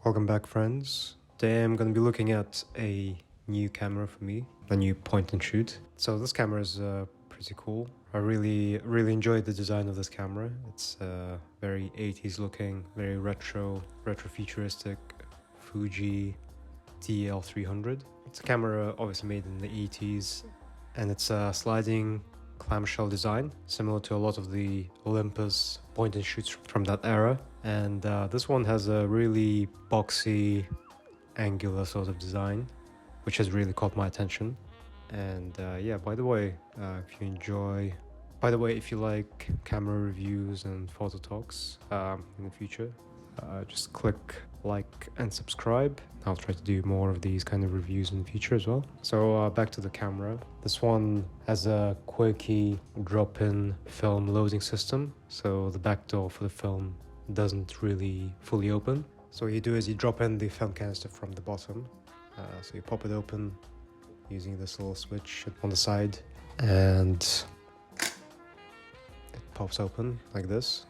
Welcome back, friends. Today I'm going to be looking at a new camera for me, a new point and shoot. So this camera is pretty cool. I really enjoyed the design of this camera. It's very 80s looking, very retro futuristic Fuji DL-300. It's a camera obviously made in the 80s, and it's a sliding clamshell design, similar to a lot of the Olympus point and shoots from that era. And this one has a really boxy, angular sort of design, which has really caught my attention. And yeah, by the way, if you like camera reviews and photo talks in the future, just click like and subscribe. I'll try to do more of these kind of reviews in the future as well. So back to the camera. This one has a quirky drop-in film loading system. So the back door for the film doesn't really fully open. So what you do is you drop in the film canister from the bottom. So you pop it open using this little switch on the side, and it pops open like this.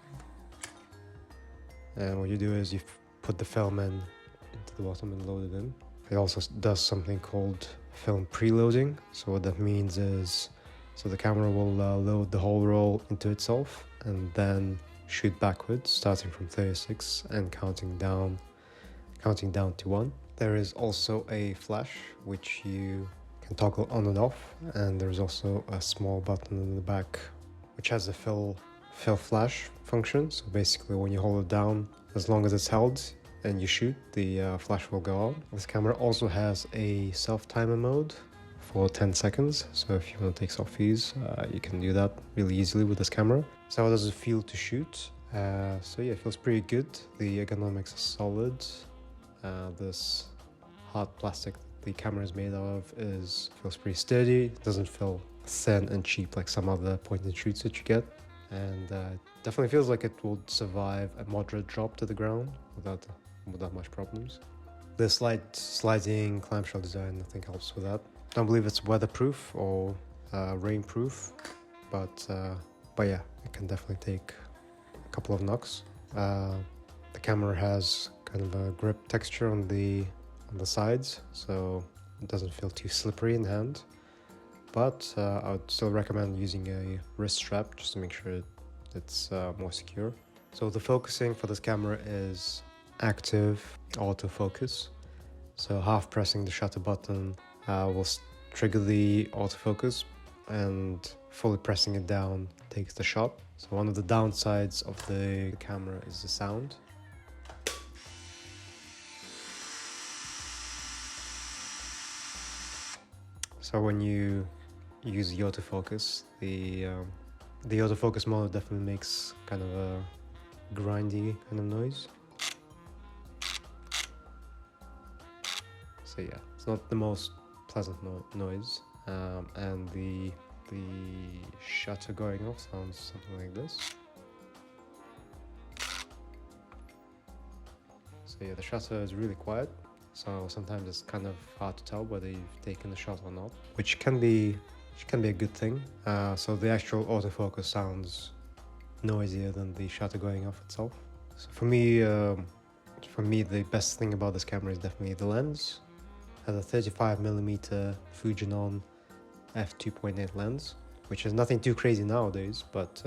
And what you do is you put the film into the bottom and load it in. It also does something called film preloading. So what that means is, so the camera will load the whole roll into itself and then shoot backwards, starting from 36 and counting down to 1. There is also a flash which you can toggle on and off, and there's also a small button in the back which has a fill flash function. So basically when you hold it down, as long as it's held and you shoot, the flash will go on. This camera also has a self-timer mode for 10 seconds. So if you want to take selfies, you can do that really easily with this camera. So how does it feel to shoot? So yeah, it feels pretty good. The ergonomics are solid. This hard plastic the camera is made out of feels pretty sturdy. It doesn't feel thin and cheap like some other point and shoots that you get. And definitely feels like it would survive a moderate drop to the ground without much problems. The sliding clamshell design I think helps with that. Don't believe it's weatherproof or rainproof, but yeah, it can definitely take a couple of knocks. The camera has kind of a grip texture on the sides, so it doesn't feel too slippery in the hand. But I would still recommend using a wrist strap just to make sure it's more secure. So the focusing for this camera is active autofocus. So half pressing the shutter button will trigger the autofocus, and fully pressing it down takes the shot. So one of the downsides of the camera is the sound. So when you use the autofocus, the autofocus mode definitely makes kind of a grindy kind of noise. So yeah, it's not the most pleasant noise, and the shutter going off sounds something like this. So yeah, the shutter is really quiet. So sometimes it's kind of hard to tell whether you've taken the shot or not, which can be a good thing. So the actual autofocus sounds noisier than the shutter going off itself. So for me, the best thing about this camera is definitely the lens. It has a 35mm Fujinon f2.8 lens, which is nothing too crazy nowadays, but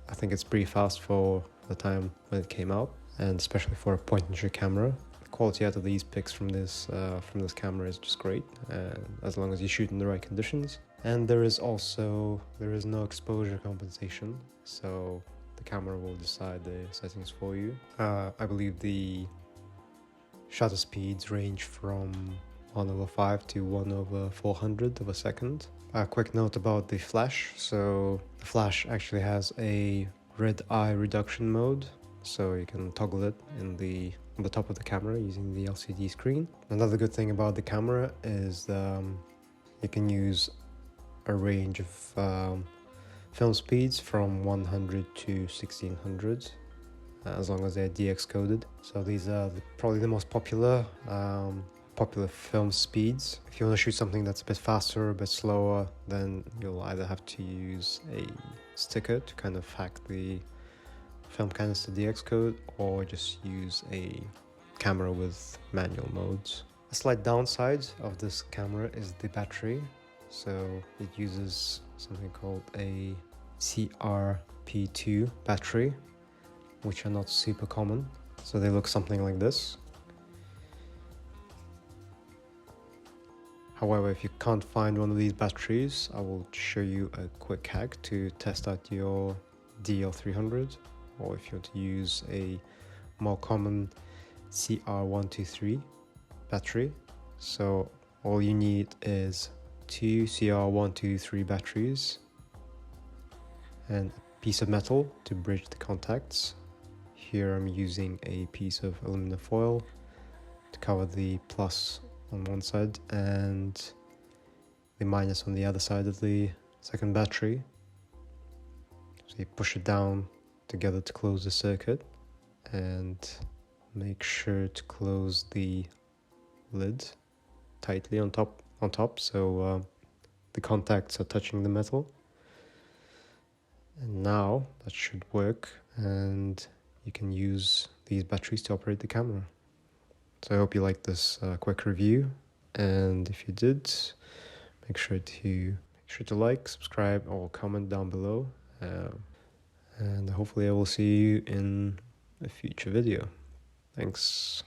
I think it's pretty fast for the time when it came out, and especially for a point and shoot camera. Quality out of these pics from this camera is just great, as long as you shoot in the right conditions. And there is no exposure compensation, so the camera will decide the settings for you. I believe the shutter speeds range from 1/5 to 1/400 of a second. A quick note about the flash. So the flash actually has a red eye reduction mode, so you can toggle it on the top of the camera using the LCD screen. Another good thing about the camera is you can use a range of film speeds from 100 to 1600, as long as they're DX coded. So these are probably the most popular film speeds. If you want to shoot something that's a bit faster or a bit slower, then you'll either have to use a sticker to kind of hack the film canister DX code, or just use a camera with manual modes. A slight downside of this camera is the battery. So it uses something called a CRP2 battery, which are not super common. So they look something like this. However, if you can't find one of these batteries, I will show you a quick hack to test out your DL-300, or if you want to use a more common CR123 battery. So all you need is 2 CR123 batteries and a piece of metal to bridge the contacts. Here I'm using a piece of aluminum foil to cover the plus on one side and the minus on the other side of the second battery. So you push it down together to close the circuit, and make sure to close the lid tightly on top so the contacts are touching the metal. And now that should work, and you can use these batteries to operate the camera. So I hope you liked this quick review, and if you did, make sure to like, subscribe, or comment down below, and hopefully I will see you in a future video. Thanks.